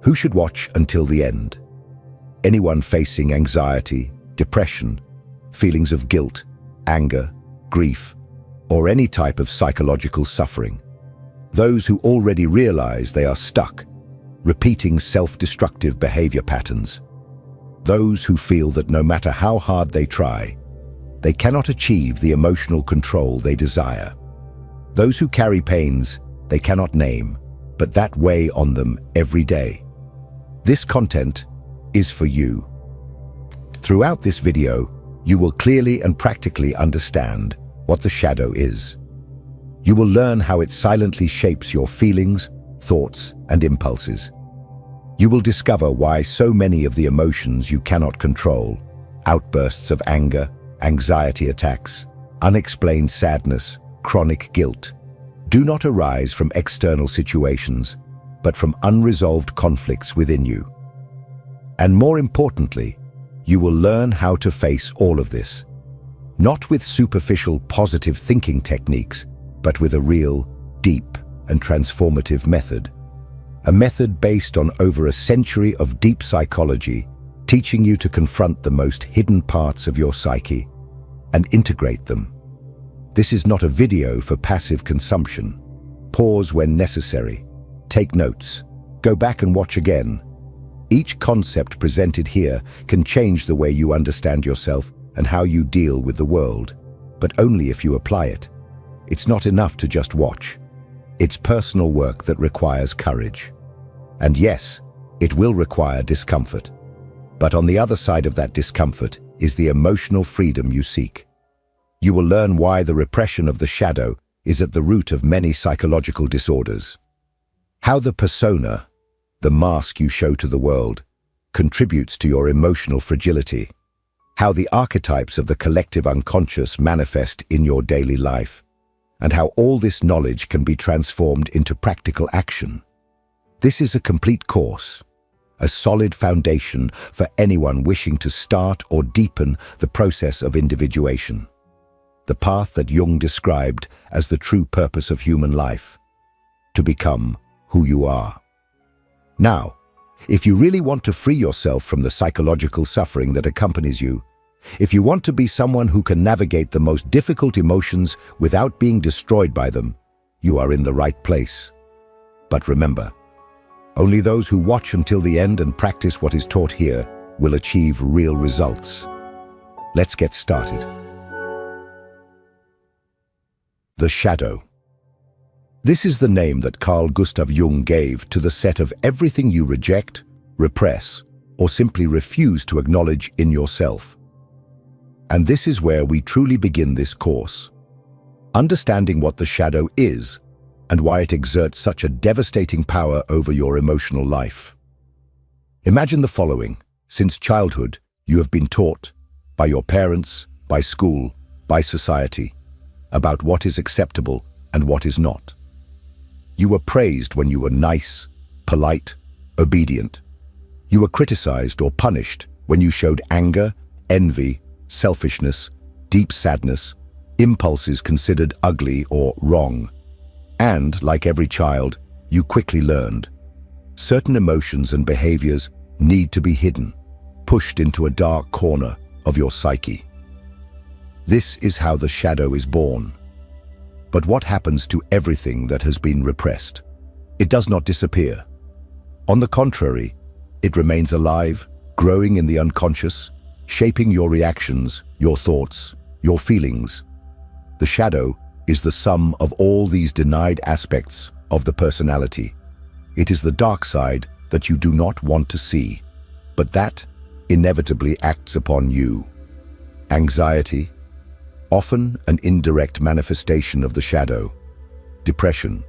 Who should watch until the end? Anyone facing anxiety, depression, feelings of guilt, anger, grief, or any type of psychological suffering. Those who already realize they are stuck, repeating self-destructive behavior patterns. Those who feel that no matter how hard they try, they cannot achieve the emotional control they desire. Those who carry pains they cannot name, but that weigh on them every day. This content is for you. Throughout this video, you will clearly and practically understand what the shadow is. You will learn how it silently shapes your feelings, thoughts, and impulses. You will discover why so many of the emotions you cannot control, outbursts of anger, anxiety attacks, unexplained sadness, chronic guilt, do not arise from external situations, but from unresolved conflicts within you. And more importantly, you will learn how to face all of this, not with superficial positive thinking techniques, but with a real, deep, and transformative method. A method based on over a century of deep psychology, teaching you to confront the most hidden parts of your psyche and integrate them. This is not a video for passive consumption. Pause when necessary. Take notes. Go back and watch again. Each concept presented here can change the way you understand yourself and how you deal with the world, but only if you apply it. It's not enough to just watch. It's personal work that requires courage. And yes, it will require discomfort. But on the other side of that discomfort is the emotional freedom you seek. You will learn why the repression of the shadow is at the root of many psychological disorders. How the persona, the mask you show to the world, contributes to your emotional fragility. How the archetypes of the collective unconscious manifest in your daily life, and how all this knowledge can be transformed into practical action. This is a complete course, a solid foundation for anyone wishing to start or deepen the process of individuation. The path that Jung described as the true purpose of human life, to become who you are. Now, if you really want to free yourself from the psychological suffering that accompanies you, if you want to be someone who can navigate the most difficult emotions without being destroyed by them, you are in the right place. But remember, only those who watch until the end and practice what is taught here will achieve real results. Let's get started. The shadow. This is the name that Carl Gustav Jung gave to the set of everything you reject, repress, or simply refuse to acknowledge in yourself. And this is where we truly begin this course. Understanding what the shadow is and why it exerts such a devastating power over your emotional life. Imagine the following. Since childhood, you have been taught, by your parents, by school, by society, about what is acceptable and what is not. You were praised when you were nice, polite, obedient. You were criticized or punished when you showed anger, envy, selfishness, deep sadness, impulses considered ugly or wrong. And, like every child, you quickly learned. Certain emotions and behaviors need to be hidden, pushed into a dark corner of your psyche. This is how the shadow is born. But what happens to everything that has been repressed? It does not disappear. On the contrary, it remains alive, growing in the unconscious, shaping your reactions, your thoughts, your feelings. The shadow is the sum of all these denied aspects of the personality. It is the dark side that you do not want to see, but that inevitably acts upon you. Anxiety, often an indirect manifestation of the shadow. Depression,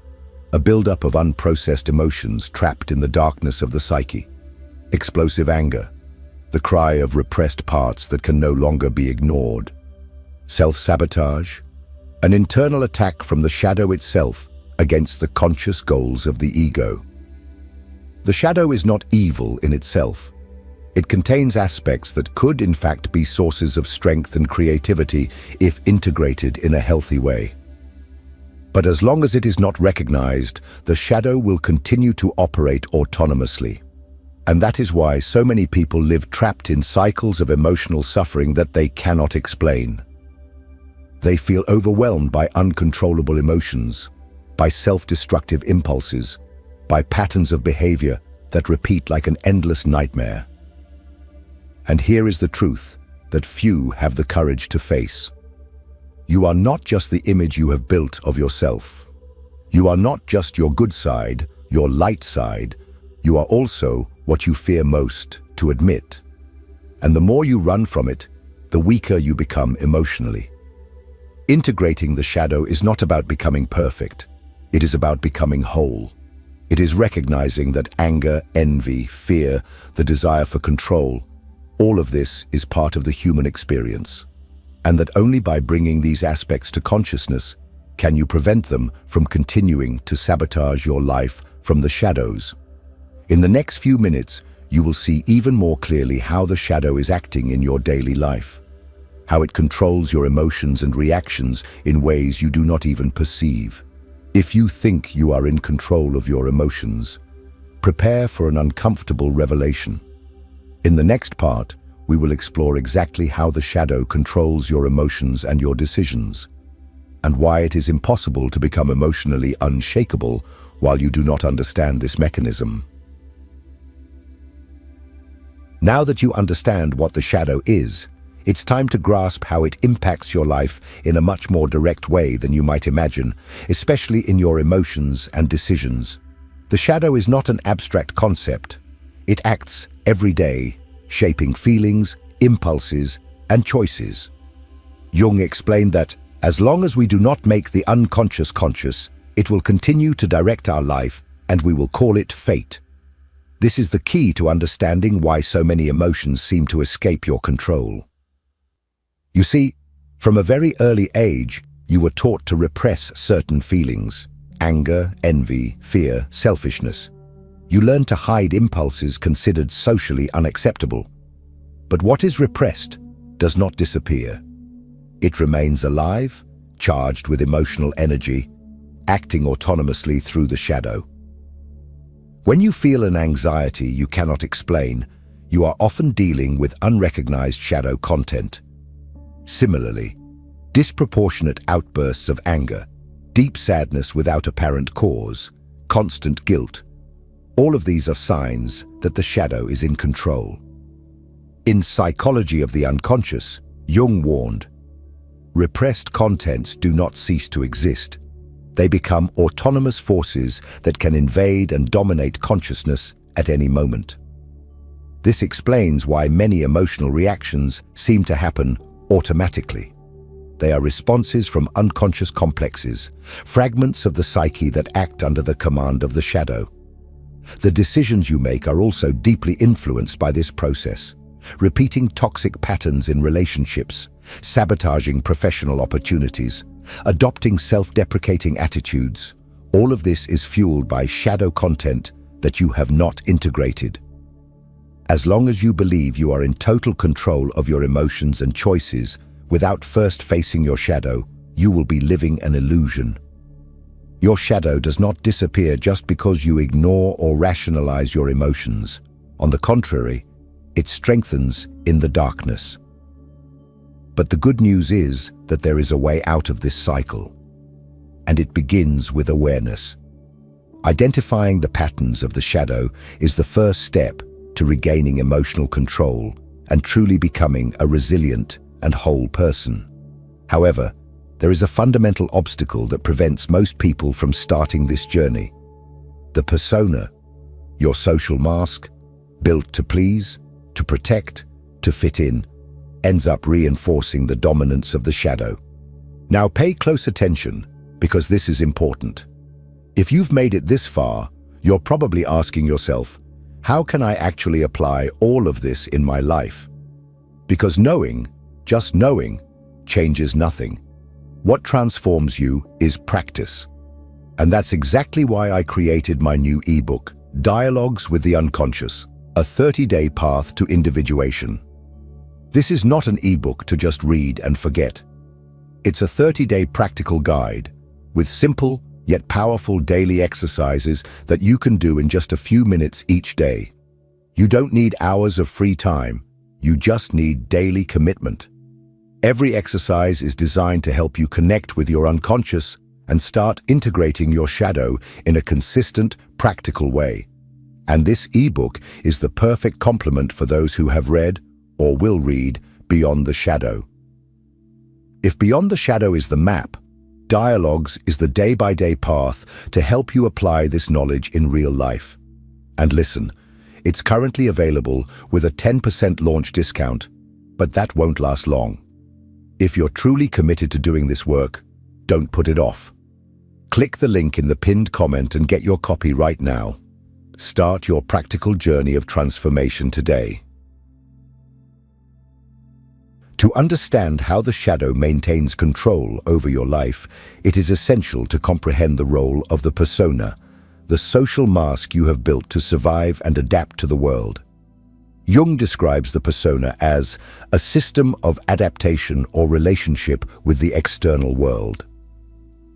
a buildup of unprocessed emotions trapped in the darkness of the psyche. Explosive anger, the cry of repressed parts that can no longer be ignored. Self-sabotage, an internal attack from the shadow itself against the conscious goals of the ego. The shadow is not evil in itself. It contains aspects that could in fact be sources of strength and creativity if integrated in a healthy way. But as long as it is not recognized, the shadow will continue to operate autonomously, And that is why so many people live trapped in cycles of emotional suffering that they cannot explain. They feel overwhelmed by uncontrollable emotions, by self-destructive impulses, by patterns of behavior that repeat like an endless nightmare. And here is the truth that few have the courage to face. You are not just the image you have built of yourself. You are not just your good side, your light side. You are also what you fear most to admit. And the more you run from it, the weaker you become emotionally. Integrating the shadow is not about becoming perfect. It is about becoming whole. It is recognizing that anger, envy, fear, the desire for control, all of this is part of the human experience. And that only by bringing these aspects to consciousness can you prevent them from continuing to sabotage your life from the shadows. In the next few minutes, you will see even more clearly how the shadow is acting in your daily life, how it controls your emotions and reactions in ways you do not even perceive. If you think you are in control of your emotions, prepare for an uncomfortable revelation. In the next part, we will explore exactly how the shadow controls your emotions and your decisions, and why it is impossible to become emotionally unshakable while you do not understand this mechanism. Now that you understand what the shadow is, it's time to grasp how it impacts your life in a much more direct way than you might imagine, especially in your emotions and decisions. The shadow is not an abstract concept. It acts every day, shaping feelings, impulses, and choices. Jung explained that, as long as we do not make the unconscious conscious, it will continue to direct our life, and we will call it fate. This is the key to understanding why so many emotions seem to escape your control. You see, from a very early age, you were taught to repress certain feelings: anger, envy, fear, selfishness. You learned to hide impulses considered socially unacceptable. But what is repressed does not disappear. It remains alive, charged with emotional energy, acting autonomously through the shadow. When you feel an anxiety you cannot explain, you are often dealing with unrecognized shadow content. Similarly, disproportionate outbursts of anger, deep sadness without apparent cause, constant guilt, all of these are signs that the shadow is in control. In Psychology of the Unconscious, Jung warned, repressed contents do not cease to exist. They become autonomous forces that can invade and dominate consciousness at any moment. This explains why many emotional reactions seem to happen automatically. They are responses from unconscious complexes, fragments of the psyche that act under the command of the shadow. The decisions you make are also deeply influenced by this process, repeating toxic patterns in relationships, sabotaging professional opportunities, adopting self-deprecating attitudes. All of this is fueled by shadow content that you have not integrated. As long as you believe you are in total control of your emotions and choices without first facing your shadow, you will be living an illusion. Your shadow does not disappear just because you ignore or rationalize your emotions. On the contrary, it strengthens in the darkness. But the good news is that there is a way out of this cycle, and it begins with awareness. Identifying the patterns of the shadow is the first step to regaining emotional control and truly becoming a resilient and whole person. However, there is a fundamental obstacle that prevents most people from starting this journey. The persona, your social mask, built to please, to protect, to fit in, ends up reinforcing the dominance of the shadow. Now pay close attention, because this is important. If you've made it this far, you're probably asking yourself, how can I actually apply all of this in my life? Because knowing, just knowing, changes nothing. What transforms you is practice. And that's exactly why I created my new ebook, Dialogues with the Unconscious, a 30-day path to individuation. This is not an ebook to just read and forget. It's a 30-day practical guide with simple yet powerful daily exercises that you can do in just a few minutes each day. You don't need hours of free time. You just need daily commitment. Every exercise is designed to help you connect with your unconscious and start integrating your shadow in a consistent, practical way. And this ebook is the perfect complement for those who have read or will read Beyond the Shadow. If Beyond the Shadow is the map, Dialogues is the day-by-day path to help you apply this knowledge in real life. And listen, it's currently available with a 10% launch discount, but that won't last long. If you're truly committed to doing this work, don't put it off. Click the link in the pinned comment and get your copy right now. Start your practical journey of transformation today. To understand how the shadow maintains control over your life, it is essential to comprehend the role of the persona, the social mask you have built to survive and adapt to the world. Jung describes the persona as a system of adaptation or relationship with the external world.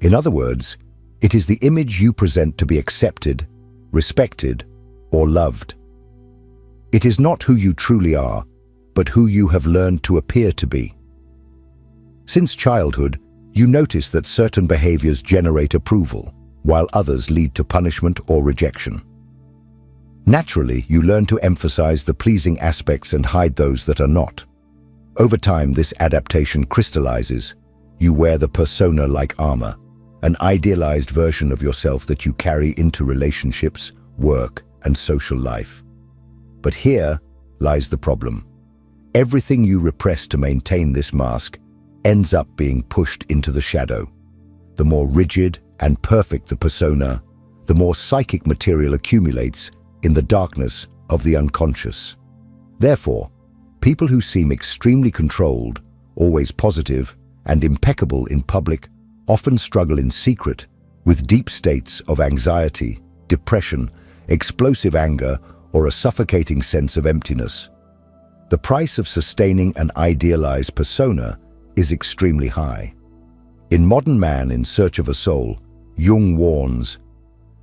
In other words, it is the image you present to be accepted, respected, or loved. It is not who you truly are, but who you have learned to appear to be. Since childhood, you notice that certain behaviors generate approval, while others lead to punishment or rejection. Naturally, you learn to emphasize the pleasing aspects and hide those that are not. Over time, this adaptation crystallizes. You wear the persona like armor, an idealized version of yourself that you carry into relationships, work, and social life. But here lies the problem. Everything you repress to maintain this mask ends up being pushed into the shadow. The more rigid and perfect the persona, the more psychic material accumulates in the darkness of the unconscious. Therefore, people who seem extremely controlled, always positive, and impeccable in public often struggle in secret with deep states of anxiety, depression, explosive anger, or a suffocating sense of emptiness. The price of sustaining an idealized persona is extremely high. In Modern Man in Search of a Soul, Jung warns,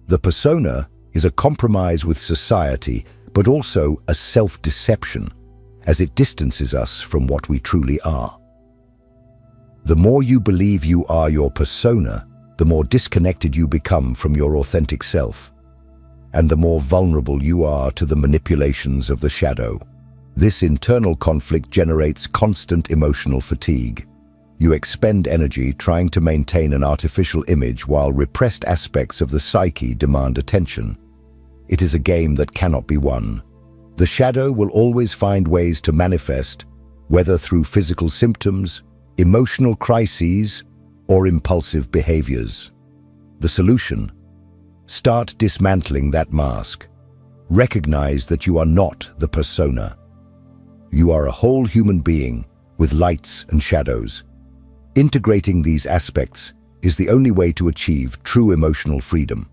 the persona is a compromise with society, but also a self-deception, as it distances us from what we truly are. The more you believe you are your persona, the more disconnected you become from your authentic self, and the more vulnerable you are to the manipulations of the shadow. This internal conflict generates constant emotional fatigue. You expend energy trying to maintain an artificial image while repressed aspects of the psyche demand attention. It is a game that cannot be won. The shadow will always find ways to manifest, whether through physical symptoms, emotional crises, or impulsive behaviors. The solution? Start dismantling that mask. Recognize that you are not the persona. You are a whole human being with lights and shadows. Integrating these aspects is the only way to achieve true emotional freedom.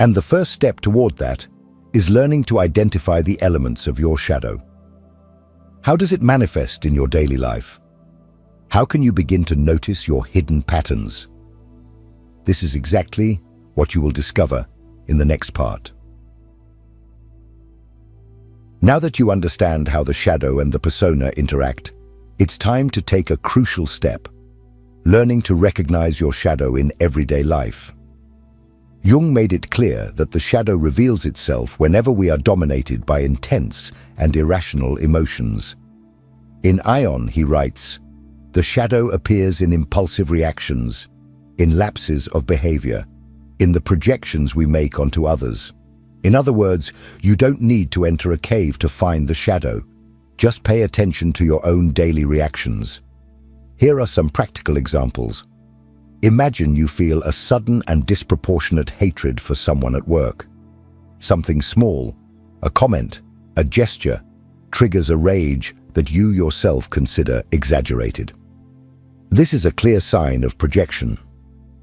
And the first step toward that is learning to identify the elements of your shadow. How does it manifest in your daily life? How can you begin to notice your hidden patterns? This is exactly what you will discover in the next part. Now that you understand how the shadow and the persona interact, it's time to take a crucial step, learning to recognize your shadow in everyday life. Jung made it clear that the shadow reveals itself whenever we are dominated by intense and irrational emotions. In Ion, he writes, the shadow appears in impulsive reactions, in lapses of behavior, in the projections we make onto others. In other words, you don't need to enter a cave to find the shadow. Just pay attention to your own daily reactions. Here are some practical examples. Imagine you feel a sudden and disproportionate hatred for someone at work. Something small, a comment, a gesture, triggers a rage that you yourself consider exaggerated. This is a clear sign of projection.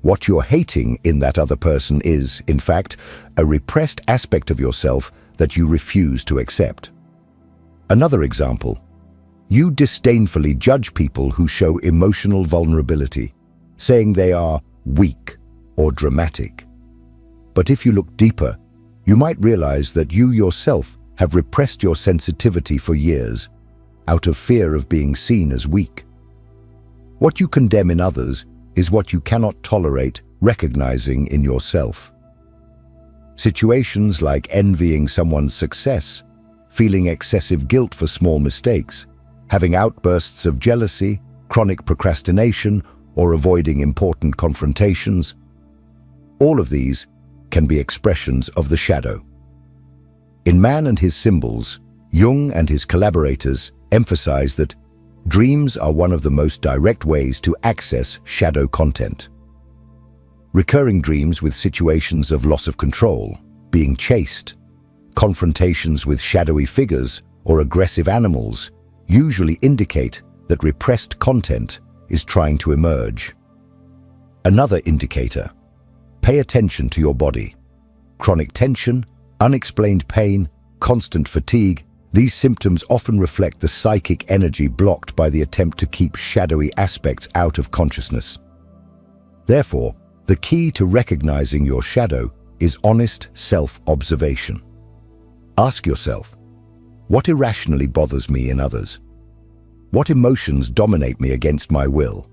What you're hating in that other person is, in fact, a repressed aspect of yourself that you refuse to accept. Another example. You disdainfully judge people who show emotional vulnerability, saying they are weak or dramatic. But if you look deeper, you might realize that you yourself have repressed your sensitivity for years, out of fear of being seen as weak. What you condemn in others is what you cannot tolerate recognizing in yourself. Situations like envying someone's success, feeling excessive guilt for small mistakes, having outbursts of jealousy, chronic procrastination, or avoiding important confrontations, all of these can be expressions of the shadow. In Man and His Symbols, Jung and his collaborators emphasize that dreams are one of the most direct ways to access shadow content. Recurring dreams with situations of loss of control, being chased, confrontations with shadowy figures or aggressive animals usually indicate that repressed content is trying to emerge. Another indicator: pay attention to your body. Chronic tension, unexplained pain, constant fatigue, these symptoms often reflect the psychic energy blocked by the attempt to keep shadowy aspects out of consciousness. Therefore, the key to recognizing your shadow is honest self-observation. Ask yourself, what irrationally bothers me in others? What emotions dominate me against my will?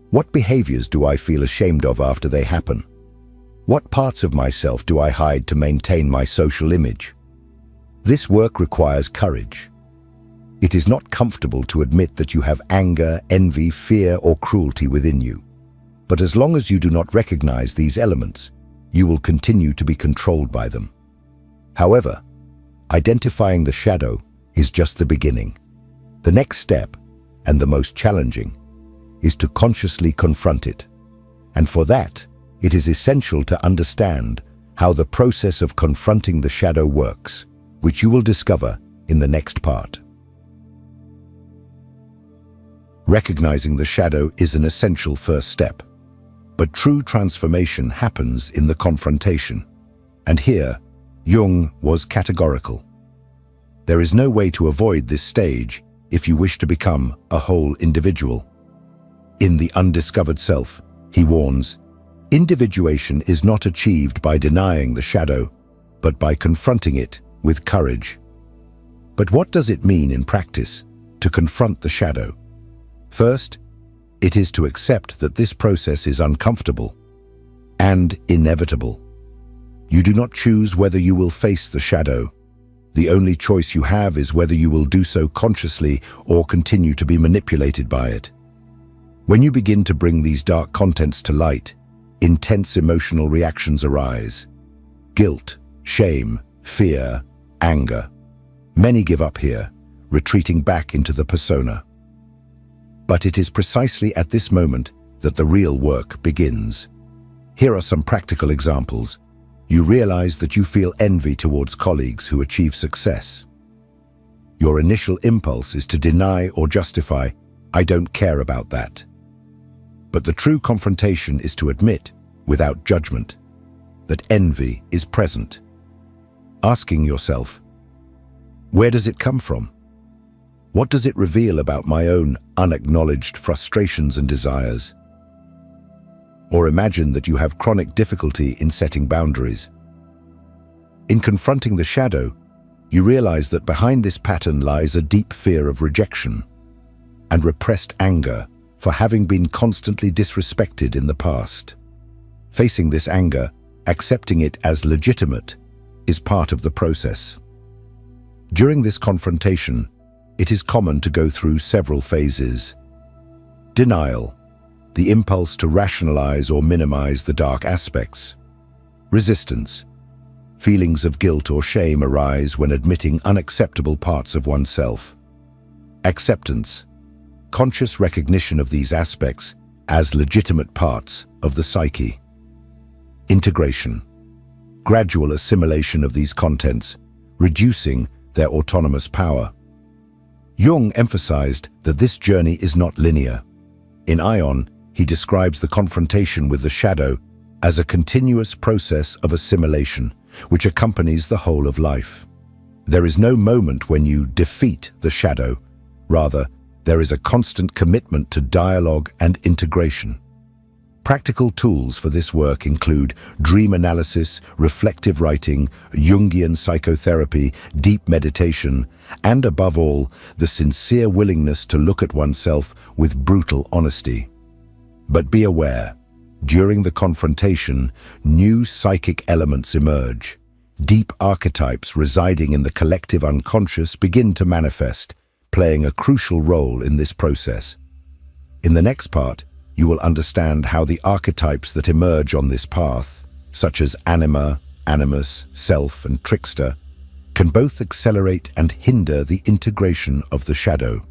What behaviors do I feel ashamed of after they happen? What parts of myself do I hide to maintain my social image? This work requires courage. It is not comfortable to admit that you have anger, envy, fear, or cruelty within you. But as long as you do not recognize these elements, you will continue to be controlled by them. However, identifying the shadow is just the beginning. The next step, and the most challenging, is to consciously confront it. And for that, it is essential to understand how the process of confronting the shadow works, which you will discover in the next part. Recognizing the shadow is an essential first step, but true transformation happens in the confrontation. And here, Jung was categorical. There is no way to avoid this stage if you wish to become a whole individual. In The Undiscovered Self, he warns, individuation is not achieved by denying the shadow, but by confronting it with courage. But what does it mean in practice to confront the shadow? First, it is to accept that this process is uncomfortable and inevitable. You do not choose whether you will face the shadow. The only choice you have is whether you will do so consciously or continue to be manipulated by it. When you begin to bring these dark contents to light, intense emotional reactions arise. Guilt, shame, fear, anger. Many give up here, retreating back into the persona. But it is precisely at this moment that the real work begins. Here are some practical examples. You realize that you feel envy towards colleagues who achieve success. Your initial impulse is to deny or justify, "I don't care about that." But the true confrontation is to admit, without judgment, that envy is present. Asking yourself, where does it come from? What does it reveal about my own unacknowledged frustrations and desires? Or imagine that you have chronic difficulty in setting boundaries. In confronting the shadow, you realize that behind this pattern lies a deep fear of rejection and repressed anger for having been constantly disrespected in the past. Facing this anger, accepting it as legitimate, is part of the process. During this confrontation, it is common to go through several phases. Denial, the impulse to rationalize or minimize the dark aspects. Resistance, feelings of guilt or shame arise when admitting unacceptable parts of oneself. Acceptance, conscious recognition of these aspects as legitimate parts of the psyche. Integration, gradual assimilation of these contents, reducing their autonomous power. Jung emphasized that this journey is not linear. In Ion, he describes the confrontation with the shadow as a continuous process of assimilation, which accompanies the whole of life. There is no moment when you defeat the shadow. Rather, there is a constant commitment to dialogue and integration. Practical tools for this work include dream analysis, reflective writing, Jungian psychotherapy, deep meditation, and above all, the sincere willingness to look at oneself with brutal honesty. But be aware, during the confrontation, new psychic elements emerge. Deep archetypes residing in the collective unconscious begin to manifest, playing a crucial role in this process. In the next part, you will understand how the archetypes that emerge on this path, such as anima, animus, self, and trickster, can both accelerate and hinder the integration of the shadow.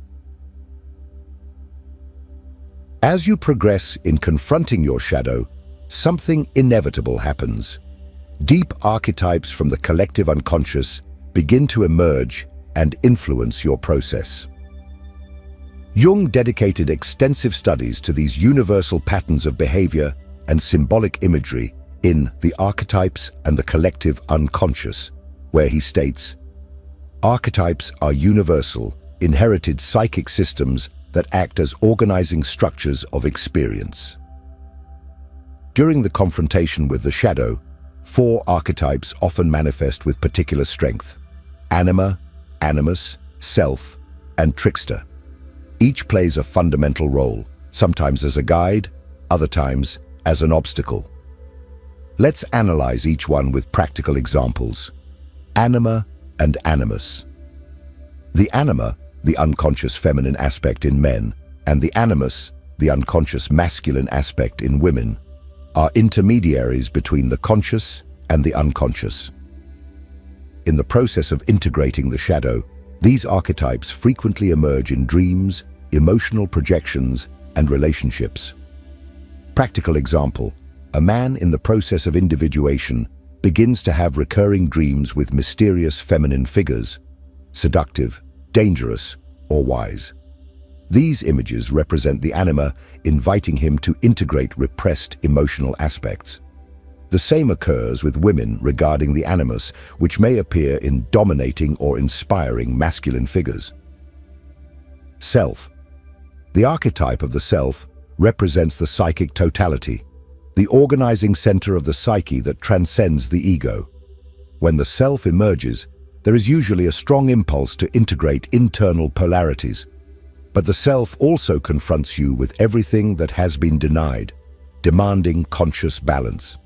As you progress in confronting your shadow, something inevitable happens. Deep archetypes from the collective unconscious begin to emerge and influence your process. Jung dedicated extensive studies to these universal patterns of behavior and symbolic imagery in The Archetypes and the Collective Unconscious, where he states, "Archetypes are universal, inherited psychic systems that act as organizing structures of experience." During the confrontation with the shadow, 4 archetypes often manifest with particular strength: anima, animus, self, and trickster. Each plays a fundamental role, sometimes as a guide, other times as an obstacle. Let's analyze each one with practical examples. Anima and animus. The anima, the unconscious feminine aspect in men, and the animus, the unconscious masculine aspect in women, are intermediaries between the conscious and the unconscious. In the process of integrating the shadow, these archetypes frequently emerge in dreams, emotional projections, and relationships. Practical example: a man in the process of individuation begins to have recurring dreams with mysterious feminine figures, seductive, dangerous, or wise. These images represent the anima, inviting him to integrate repressed emotional aspects. The same occurs with women regarding the animus, which may appear in dominating or inspiring masculine figures. Self. The archetype of the self represents the psychic totality, the organizing center of the psyche that transcends the ego. When the self emerges, there is usually a strong impulse to integrate internal polarities. But the self also confronts you with everything that has been denied, demanding conscious balance.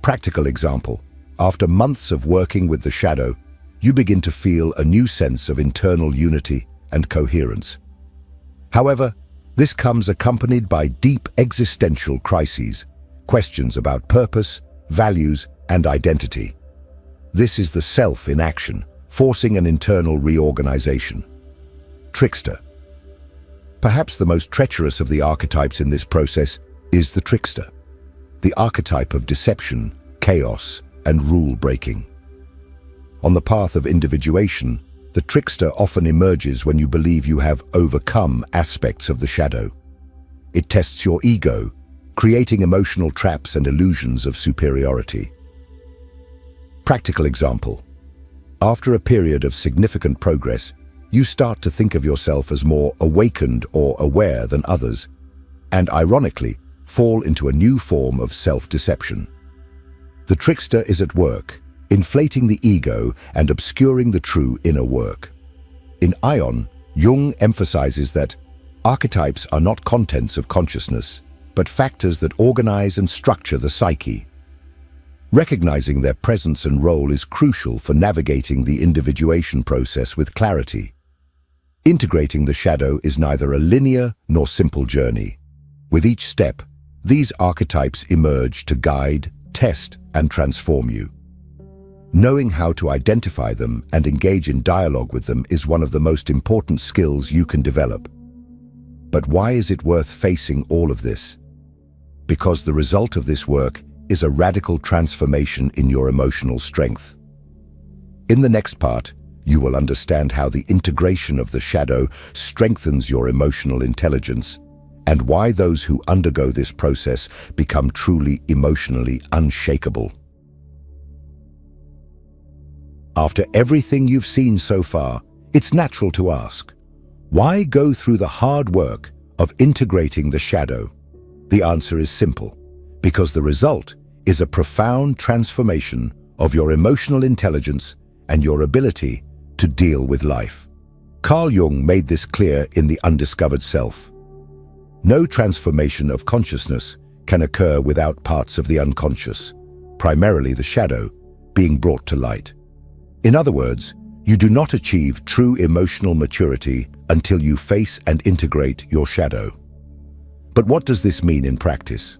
Practical example: after months of working with the shadow, you begin to feel a new sense of internal unity and coherence. However, this comes accompanied by deep existential crises, questions about purpose, values, and identity. This is the self in action, forcing an internal reorganization. Trickster. Perhaps the most treacherous of the archetypes in this process is the trickster, the archetype of deception, chaos, and rule-breaking. On the path of individuation, the trickster often emerges when you believe you have overcome aspects of the shadow. It tests your ego, creating emotional traps and illusions of superiority. Practical example: after a period of significant progress, you start to think of yourself as more awakened or aware than others, and ironically, fall into a new form of self-deception. The trickster is at work, inflating the ego and obscuring the true inner work. In Ion, Jung emphasizes that archetypes are not contents of consciousness, but factors that organize and structure the psyche. Recognizing their presence and role is crucial for navigating the individuation process with clarity. Integrating the shadow is neither a linear nor simple journey. With each step, these archetypes emerge to guide, test, and transform you. Knowing how to identify them and engage in dialogue with them is one of the most important skills you can develop. But why is it worth facing all of this? Because the result of this work is a radical transformation in your emotional strength. In the next part, you will understand how the integration of the shadow strengthens your emotional intelligence, and why those who undergo this process become truly emotionally unshakable. After everything you've seen so far, it's natural to ask, why go through the hard work of integrating the shadow? The answer is simple, because the result is a profound transformation of your emotional intelligence and your ability to deal with life. Carl Jung made this clear in The Undiscovered Self. No transformation of consciousness can occur without parts of the unconscious, primarily the shadow, being brought to light. In other words, you do not achieve true emotional maturity until you face and integrate your shadow. But what does this mean in practice?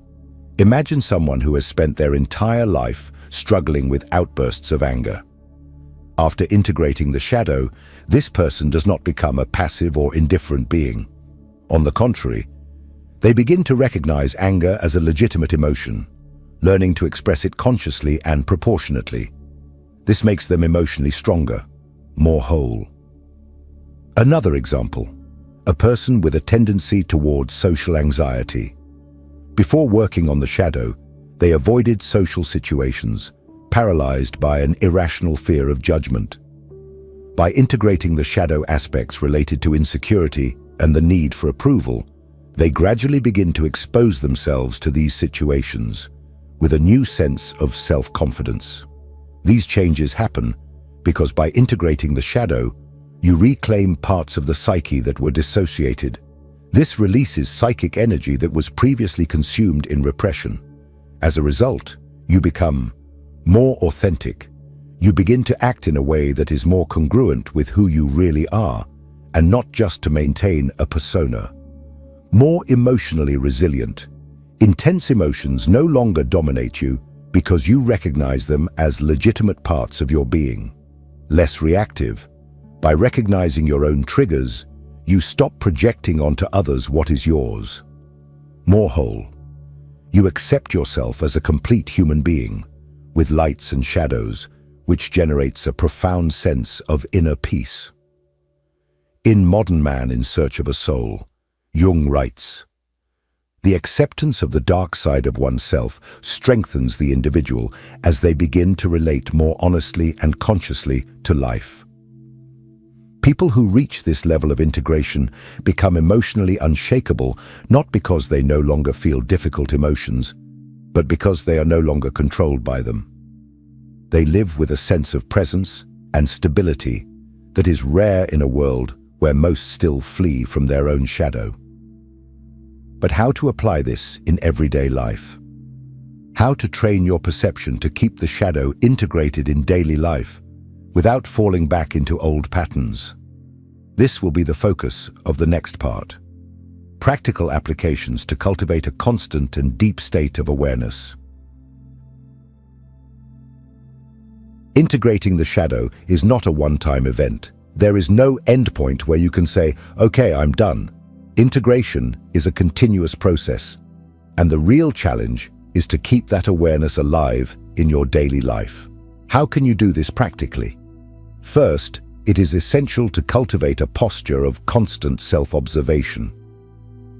Imagine someone who has spent their entire life struggling with outbursts of anger. After integrating the shadow, this person does not become a passive or indifferent being. On the contrary, they begin to recognize anger as a legitimate emotion, learning to express it consciously and proportionately. This makes them emotionally stronger, more whole. Another example, a person with a tendency towards social anxiety. Before working on the shadow, they avoided social situations, paralyzed by an irrational fear of judgment. By integrating the shadow aspects related to insecurity and the need for approval, they gradually begin to expose themselves to these situations with a new sense of self-confidence. These changes happen because by integrating the shadow, you reclaim parts of the psyche that were dissociated. This releases psychic energy that was previously consumed in repression. As a result, you become more authentic. You begin to act in a way that is more congruent with who you really are, and not just to maintain a persona. More emotionally resilient. Intense emotions no longer dominate you because you recognize them as legitimate parts of your being. Less reactive. By recognizing your own triggers, you stop projecting onto others what is yours. More whole. You accept yourself as a complete human being, with lights and shadows, which generates a profound sense of inner peace. In Modern Man in Search of a Soul, Jung writes, "The acceptance of the dark side of oneself strengthens the individual as they begin to relate more honestly and consciously to life." People who reach this level of integration become emotionally unshakable, not because they no longer feel difficult emotions, but because they are no longer controlled by them. They live with a sense of presence and stability that is rare in a world where most still flee from their own shadow. But how to apply this in everyday life? How to train your perception to keep the shadow integrated in daily life without falling back into old patterns? This will be the focus of the next part. Practical applications to cultivate a constant and deep state of awareness. Integrating the shadow is not a one-time event. There is no endpoint where you can say, "Okay, I'm done." Integration is a continuous process, and the real challenge is to keep that awareness alive in your daily life. How can you do this practically? First, it is essential to cultivate a posture of constant self-observation.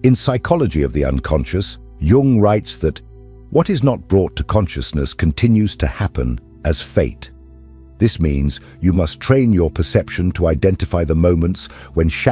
In Psychology of the Unconscious, Jung writes that what is not brought to consciousness continues to happen as fate. This means you must train your perception to identify the moments when shadow